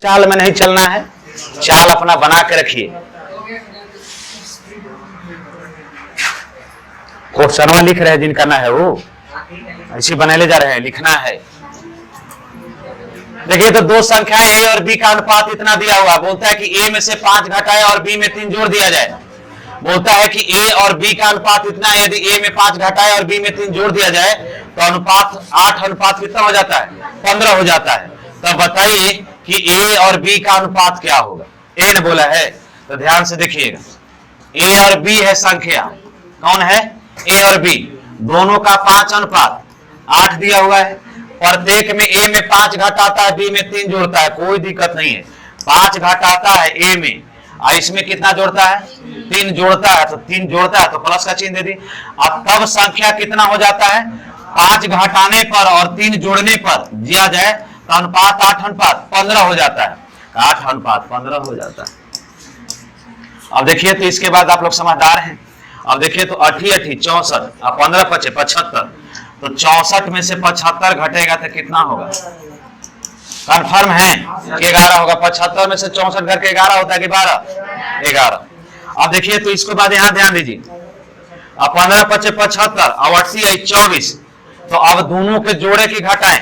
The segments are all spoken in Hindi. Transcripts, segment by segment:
चाल में नहीं चलना है, चाल अपना बना के रखिए। क्वेश्चन लिख रहे हैं, जिनका ना है वो ऐसे बने ले जा रहे हैं, लिखना है। देखिए तो दो संख्याएं ए और बी का अनुपात इतना दिया हुआ, बोलता है कि ए में से 5 घटाए और बी में 3 जोड़ दिया जाए। बोलता है कि ए और बी का अनुपात इतना है, यदि ए में 5 घटाए और बी में 3 जोड़ दिया जाए तो अनुपात 8 अनुपात कितना हो जाता है, 15 हो जाता है। तो बताइए कि ए और बी का अनुपात क्या होगा। ए ने बोला है, तो ध्यान से देखिएगा, ए और बी है संख्या, कौन है, ए और बी, दोनों का 5 अनुपात 8 दिया हुआ है। प्रत्येक में ए में 5 घटाता है, बी में 3 जोड़ता है, कोई दिक्कत नहीं है। 5 घटाता है ए में और इसमें कितना जोड़ता है, 3 जोड़ता है, तो 3 जोड़ता है तो प्लस का चिन्ह दे दी। अब तब संख्या कितना हो जाता है, 5 घटाने पर और 3 जोड़ने पर दिया जाए तो अनुपात 8 अनुपात 15 हो जाता है, 8 अनुपात 15 हो जाता है। अब देखिए तो इसके बाद आप लोग समझदार हैं। अब देखिए तो 8 64 और 15 5 75, तो 64 में से 75 घटेगा तो कितना होगा, कंफर्म है कि 11 होगा। 75 में से 64 घर के 11 होता है कि 12, 11। अब देखिए तो इसके बाद यहाँ ध्यान दीजिए, अब 15 5 75 और 80 24, तो अब दोनों के जोड़े की घटाएं,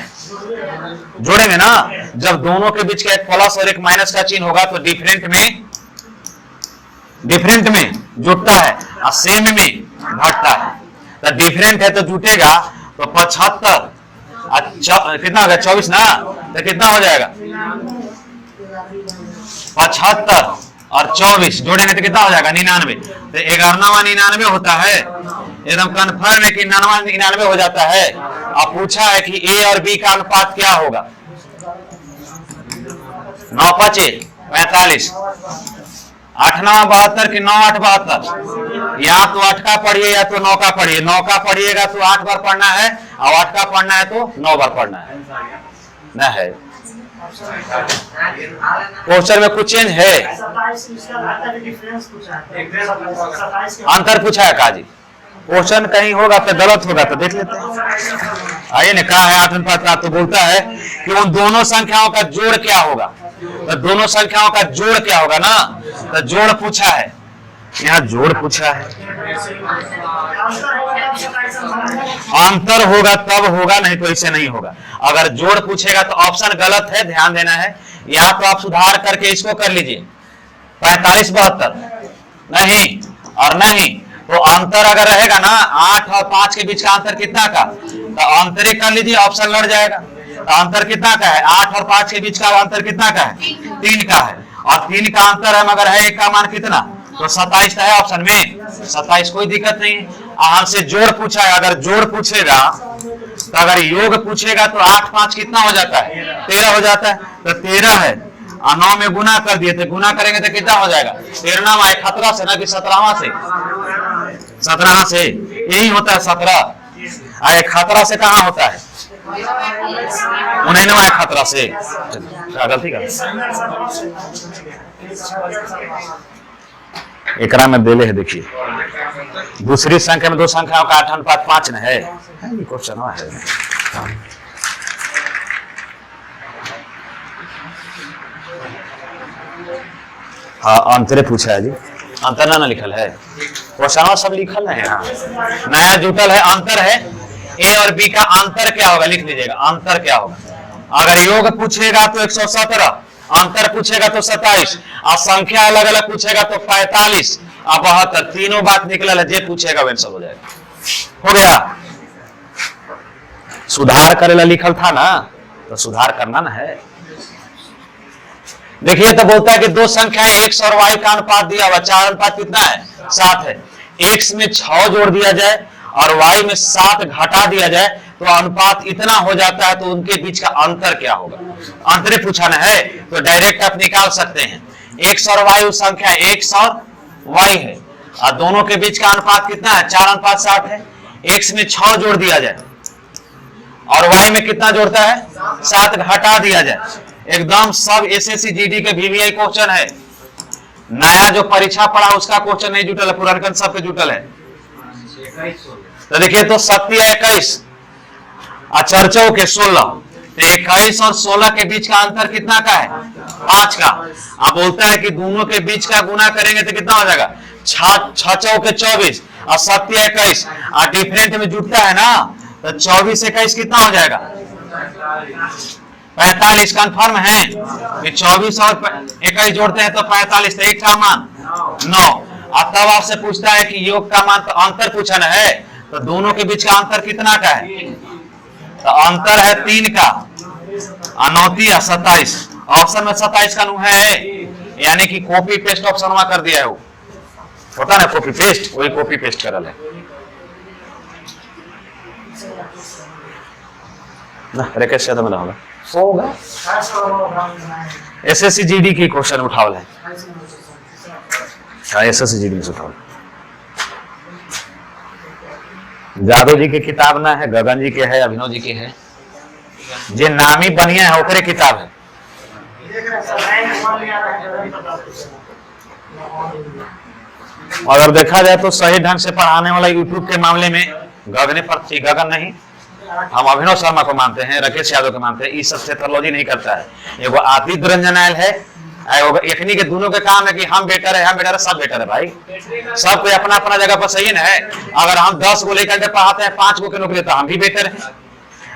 जोड़ेंगे ना। जब दोनों के बीच का एक प्लस और एक माइनस का चिन्ह होगा तो डिफरेंट में जुटता है और सेम में घटता है। तो डिफरेंट है तो जुटेगा, तो 75 कितना हो गया, 24 ना, तो कितना हो जाएगा 75 और 24 जोड़ेंगे तो कितना हो जाएगा 99। तो 11वां 99 होता है, एकदम कंफर्म है कि 99 हो जाता है। अब पूछा है कि ए और बी का अनुपात क्या होगा, 9 5 45, 8 9 72 कि 9 8 72, या तो 8 का पढ़िए या तो 9 का पढ़िए। 9 का पढ़िएगा तो 8 बार पढ़ना है और 8 का पढ़ना है तो 9 बार पढ़ना है ना। है क्वेश्चन में कुछ चेंज है, अंतर पूछा है काजी। क्वेश्चन कहीं होगा तो गलत होगा तो देख लेते हैं। आइए ने कहा है 8 अनुपात, तो बोलता है कि उन दोनों संख्याओं का जोड़ क्या होगा। तो दोनों संख्याओं का जोड़ क्या होगा ना, तो जोड़ पूछा है, यहाँ जोड़ पूछा है। अंतर होगा तब होगा, नहीं तो ऐसे नहीं होगा। अगर जोड़ पूछेगा तो ऑप्शन गलत है, ध्यान देना है। या तो आप सुधार करके इसको कर लीजिए 45 72, नहीं और नहीं, तो अंतर अगर रहेगा ना 8 और 5 के बीच का अंतर कितना का, तो अंतर ही कर लीजिए, ऑप्शन लड़ जाएगा। तो अंतर कितना का है, 8 और 5 के बीच का अंतर कितना का है, 3 का है, और 3 का अंतर है मगर है 1 का मान कितना, तो 27 है ऑप्शन में, 27, कोई दिक्कत नहीं है। हमसे जोड़ पूछा है, अगर जोड़ पूछेगा तो अगर योग पूछेगा तो 8 5 कितना हो जाता है, 13 हो जाता है। तो 13 है और 9 में गुना कर दिए, तो गुना करेंगे तो कितना हो जाएगा, 13वां 17 से ना कि 17वां से, 17 से यही होता है 17। 17 से कहाँ होता है, 19वां 17 से, गलती का एकरा में देले है। देखिए दूसरी संख्या में दो संख्याओं का 8 अनुपात 5 न है, क्वेश्चन है। हाँ अंतरे पूछा है जी, अंतर ना लिखल है, क्वेश्चन सब लिखल है यहाँ, नया जुटल है। अंतर है ए और बी का अंतर क्या होगा, लिख लीजिएगा अंतर क्या होगा। अगर योग पूछेगा तो 117, अंतर पूछेगा तो 27, और संख्या अलग अलग पूछेगा तो 45 और 72, तीनों बात निकल है, जे पूछेगा वैन सब हो जाएगा। हो गया, सुधार करेला लिखल था ना, तो सुधार करना ना है। देखिए तो बोलता है कि दो संख्या x और y का अनुपात दिया हुआ, 4 अनुपात कितना है, 7 है। x में 6 जोड़ दिया जाए और y में 7 घटा दिया जाए तो अनुपात इतना हो जाता है, तो उनके बीच का अंतर क्या होगा, अंतर पूछाना है। तो डायरेक्ट आप निकाल सकते हैं, x और y उस संख्या x और y है और दोनों के बीच का अनुपात कितना है, 4 अनुपात 7 है। x में 6 जोड़ दिया जाए और y में कितना जोड़ता है, 7 घटा दिया जाए। एकदम सब एसएससी जीडी के वीवीआई क्वेश्चन है, नया जो परीक्षा पढ़ा उसका क्वेश्चन नहीं जुटल है, पुरानकन सबके जुटल है। तो देखिए तो 7 21 और 4 के 16, तो 21 और 16 के बीच का अंतर कितना का है? 5 का। अब बोलता है कि दोनों के बीच का गुना करेंगे तो कितना हो जाएगा? 6 चौके 24 और 7 21 और डिफरेंट में जुटता है ना, तो 24 21 कितना हो जाएगा? 45। कंफर्म है कि 24 और 21 जोड़ते हैं तो 45। तो एक का मान 9। अब तब आपसे पूछता है कि योग का मान, तो अंतर पूछा ना है, तो दोनों के बीच का अंतर कितना का है? तो अंतर है 3 का। 9 27। ऑप्शन में 27 का नु है, यानी कि कॉपी पेस्ट ऑप्शन में कर दिया है। वो होता ना कॉपी पेस्ट, वही कॉपी पेस्ट करल है ना। रेकेश यादव में होगा एसएससी जीडी की क्वेश्चन उठावल है। एसएससी जीडी में से उठावल। जादव जी की किताब ना है, गगन जी के है, अभिनव जी के है, जे नामी बढ़िया है ओकरे किताब है। अगर देखा जाए तो सही ढंग से पढ़ाने वाला यूट्यूब के मामले में गगने पर, गगन नहीं, हम अभिनव शर्मा को मानते हैं, राकेश यादव को मानते हैं। इस सबसे थर्लॉजी नहीं करता है। एगो आदित्य रंजन आयल है, एकनी के दोनों के काम है कि हम बेटर है, हम बेटर है, सब बेटर है भाई। सब कोई अपना अपना जगह पर सही है। अगर हम 10 को लेकर के पढ़ाते हैं 5 को की नौकरी तो हम भी बेटर है।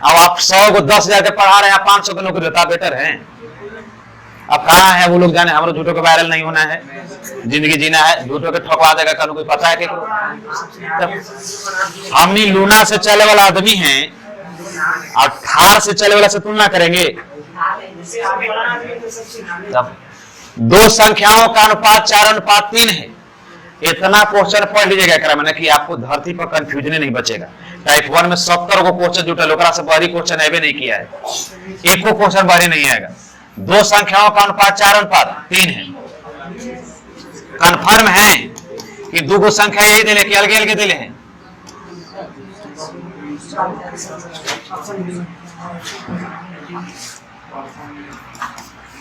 अब आप 100 को 10 जाकर पढ़ा रहे हैं, 500 की नौकरी देता बेटर है। अब कहाँ है वो लोग जाने, हमारे झूठों को वायरल नहीं होना है, जिंदगी जीना है। झूठों के ठोकवा देगा कल कोई पता है कि हमनी लूना से चले वाला आदमी है और थार से चले वाला से तुलना करेंगे। दो संख्याओं का अनुपात 4:3 है। इतना क्वेश्चन पढ़ लीजिएगा मैंने कि आपको धरती पर कंफ्यूजन नहीं बचेगा। टाइप 1 में 70 को क्वेश्चन जुटल, ओकरा से बाहरी क्वेश्चन ऐबे नहीं किया है, एको क्वेश्चन बाहरी नहीं आएगा। दो संख्याओं का अनुपात 4:3 है। कंफर्म है कि दो संख्या यही दिले कि अलगे अलगे दिले हैं?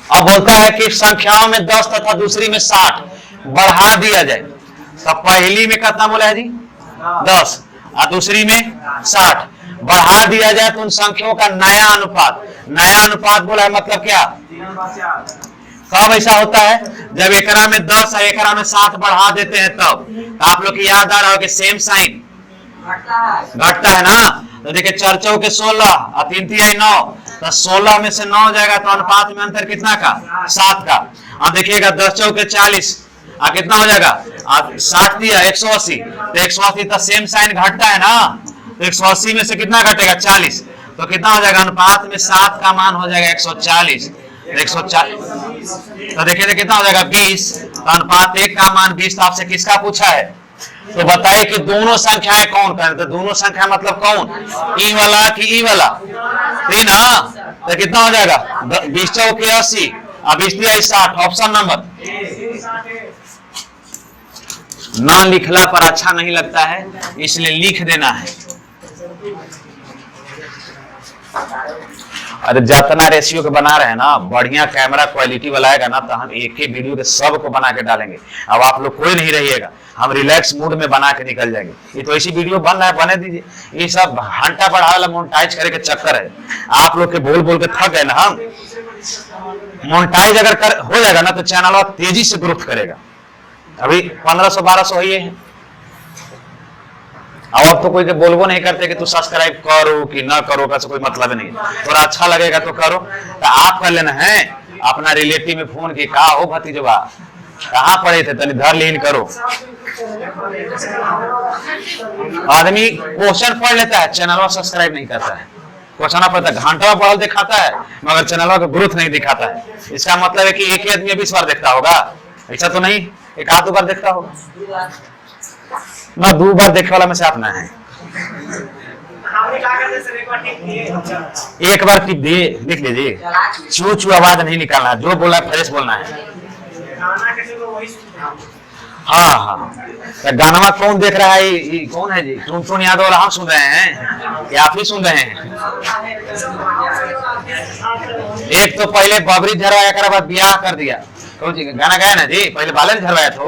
अब बोलता है कि संख्याओं में 10 तथा दूसरी में 60 बढ़ा दिया जाए। तो पहली में कितना बोला है जी? 10 और दूसरी में 60 बढ़ा दिया जाए तो उन संख्याओं का नया अनुपात, नया अनुपात बोला है मतलब क्या? कब ऐसा होता है? जब एकरा में 10 और एकरा में 60 बढ़ा देते हैं तब। तो आप लोग की याद आ रहा हो कि सेम साइन घटता है ना। तो देखिए 4 चौके 16 और 3 3 9, तो 16 में से 9 जाएगा तो अनुपात में अंतर कितना का? 7 का। अब देखिएगा 10 चौके 40 और कितना हो जाएगा? 60 दिया 180, तो 180 तो सेम साइन घटता है ना। तो 180 में से कितना घटेगा? 40, तो कितना हो जाएगा? अनुपात में 7 का मान हो जाएगा 140। 140 तो देखिए कितना हो जाएगा? 20। तो अनुपात 1 का मान 20। तो आपसे किसका पूछा है? तो बताइए कि दोनों संख्याएं कौन करें? तो दोनों संख्या मतलब कौन? ई वाला कि ई वाला? तीन। हाँ, तो कितना हो जाएगा? 20 चौके 80 और 20 दिया 60। Option number. ना लिखला पर अच्छा नहीं लगता है, इसलिए लिख देना है। अरे जितना रेशियो के बना रहे हैं ना, बढ़िया कैमरा क्वालिटी वाला आएगा ना, तो हम एक ही वीडियो के सब को बना के डालेंगे। अब आप लोग कोई नहीं रहिएगा, हम रिलैक्स मूड में बना के निकल जाएंगे। ये तो ऐसी वीडियो बन रहा है, बने दीजिए। ये सब घंटा बढ़ा वाला मोनेटाइज करे के चक्कर है। आप लोग के बोल बोल के थक गए ना हम। मोनेटाइज अगर हो जाएगा ना तो चैनल तेजी से ग्रोथ करेगा। अभी 1500-1200 ही है। अब तो कोई के बोलबो नहीं करते कि तू सब्सक्राइब करो कि ना करो, का कोई मतलब नहीं। थोड़ा अच्छा लगेगा तो करो। तो आप कर लेना है अपना रिलेटिव में फोन की, का हो भतीजवा कहाँ पड़े थे, तनी धर लीन करो। आदमी क्वेश्चन पढ़ लेता है, चैनल सब्सक्राइब नहीं करता है। क्वेश्चन पढ़ता है, घंटा पढ़ल दिखाता है, मगर चैनल का ग्रोथ नहीं दिखाता है। इसका मतलब है कि एक ही आदमी 20 बार देखता होगा, ऐसा तो नहीं, एक आध बार देखता होगा ना। 2 बार देखने वाला में से अपना है। एक बार टिप दिए, लिख लीजिए। चू चू आवाज नहीं निकालना, जो बोला है फ्रेश बोलना है। हाँ हाँ, तो गाना कौन देख रहा है? ये कौन है जी? टुन यादव वाला हम सुन रहे हैं या आप ही सुन रहे हैं? एक तो पहले बबरी झरवाया कर बाद ब्याह कर दिया। कौन जी गाना गाया ना जी? पहले बालन झरवाया तो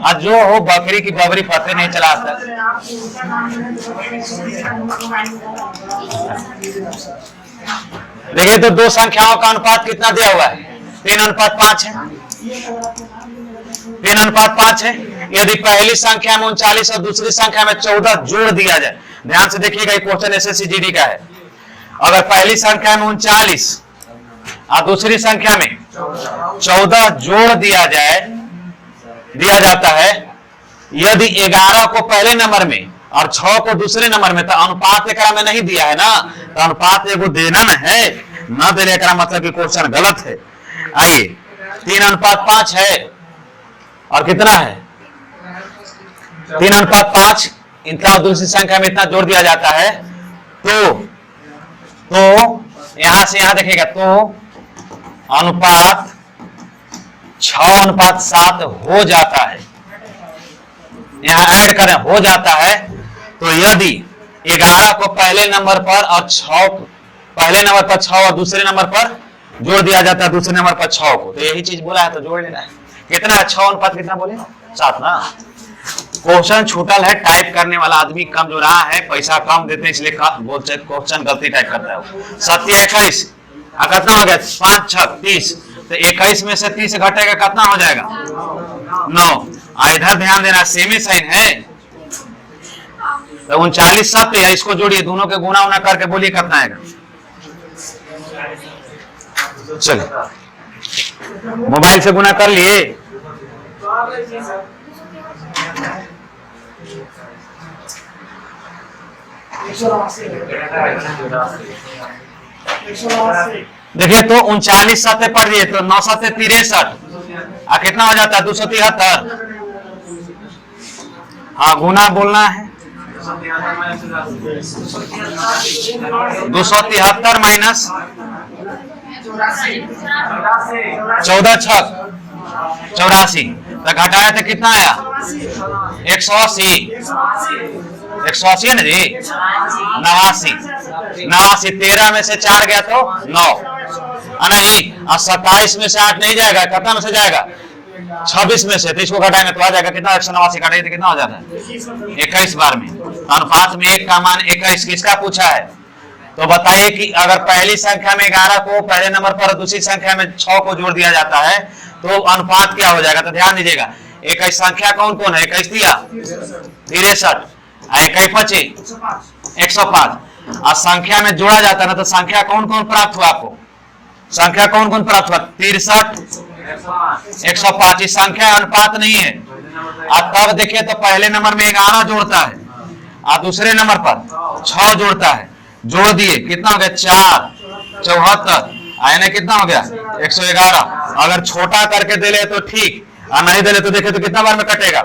आज जो हो बकरी की बबरी पते नहीं चला। देखिए तो दो संख्याओं का अनुपात कितना दिया हुआ है? 3:5 है। 3:5 है। यदि पहली संख्या में 39 और दूसरी संख्या में 14 जोड़ दिया जाए, ध्यान से देखिएगा, ये क्वेश्चन एसएससी जीडी का है। अगर पहली संख्या में 39 और दूसरी संख्या में 14 जोड़ दिया जाता है, यदि 11 को पहले नंबर में और 6 को दूसरे नंबर में, तो अनुपात एकरा में नहीं दिया है ना, तो अनुपात एगो देना न है, न देने का मतलब कि क्वेश्चन गलत है। आइए 3:5 है और कितना है? 3:5, इतना और दूसरी संख्या में इतना जोड़ दिया जाता है, तो यहां से यहां देखिएगा, तो अनुपात 6:7 हो जाता है। यहां ऐड करें, हो जाता है। तो यदि 11 को पहले नंबर पर और 6 पहले नंबर पर 6 और दूसरे नंबर पर जोड़ दिया जाता है, दूसरे नंबर पर 6 को, तो यही चीज बोला है, तो जोड़ लेना है। कितना है? 6:7 कितना बोले? 7 ना। क्वेश्चन छूटल है, टाइप करने वाला आदमी कम जो रहा है, पैसा कम देते हैं इसलिए क्वेश्चन गलती टाइप करता है। 7 या 21 कितना हो गया? 5 6 30, तो 21 में से 30 घटेगा, कितना हो जाएगा? 9। इधर ध्यान देना, सेमी साइन है, तो 39 7 है, इसको जोड़िए, दोनों के गुना उना करके बोलिए कितना आएगा। चलिए मोबाइल से गुना कर लिए। देखिए तो 39 7 पढ़ दिए, तो 9 7 63, कितना हो जाता है? 273। हाँ गुना बोलना है। 273 माइनस 14 6 84, तो घटाया तो कितना आया? 180। 180 है ना जी? 89। 13 में से 4 गया तो 9, नहीं, और 27 में से 8 नहीं जाएगा, कितना में से जाएगा? 26 में से, तो इसको घटाएंगे तो आ जाएगा कितना? 189 घटाएंगे तो कितना हो जाता है? 21 बार में। अनुपात में 1 का मान 21 किसका पूछा है? तो बताइए कि अगर पहली संख्या में 11 को पहले नंबर पर, दूसरी संख्या में 6 को जोड़ दिया जाता है, तो अनुपात क्या हो जाएगा? तो ध्यान दीजिएगा, 21 संख्या कौन कौन है? 21 दिया 63, 21 25 105, और संख्या में जोड़ा जाता है ना, तो संख्या कौन कौन प्राप्त हुआ आपको? संख्या कौन कौन प्राप्त हुआ? 63 105। संख्या अनुपात नहीं है। आप तब देखिए तो पहले नंबर में 11 जोड़ता है और दूसरे नंबर पर 6 जोड़ता है, जोड़ दिए, कितना हो गया? 4 74, आने कितना हो गया? 111। अगर छोटा करके दे ले तो ठीक, और नहीं दे ले तो देखे तो कितना बार में कटेगा?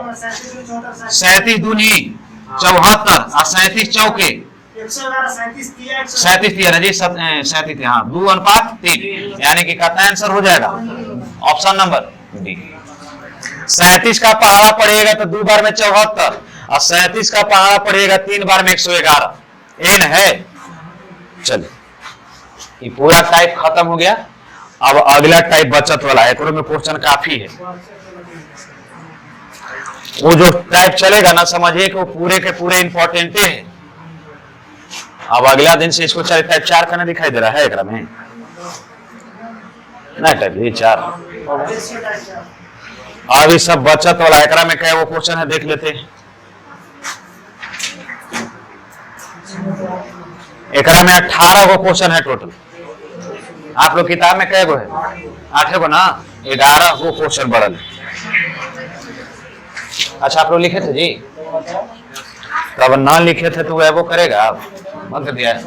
37 दूनी 74 और 37 चौके 37 दिया ना जी, 37, हाँ 2:3, यानी कि कितना आंसर हो जाएगा? Option number D. 37 का पहाड़ा पड़ेगा तो 2 बार में 74, और 37 का पहाड़ा पड़ेगा 3 बार में 111। एन है। चलिए ये पूरा टाइप खत्म हो गया। अब अगला टाइप बचत वाला है, में क्वेश्चन काफी है। वो जो टाइप चलेगा ना, समझिए कि वो पूरे के पूरे इंपॉर्टेंट है। अब अगला दिन से इसको टाइप 4 करना दिखाई दे रहा है एकरा में ना, टाइप 4। अब ये सब बचत वाला एकरा में क्या वो क्वेश्चन है, देख लेते हैं। एकरा में 18 गो क्वेश्चन है टोटल। आप लोग किताब में कै गो है? 8 गो ना, 11 गो क्वेश्चन बढ़ल। अच्छा आप लोग लिखे थे जी, तब ना लिखे थे तो वो करेगा, बंद कर दिया है।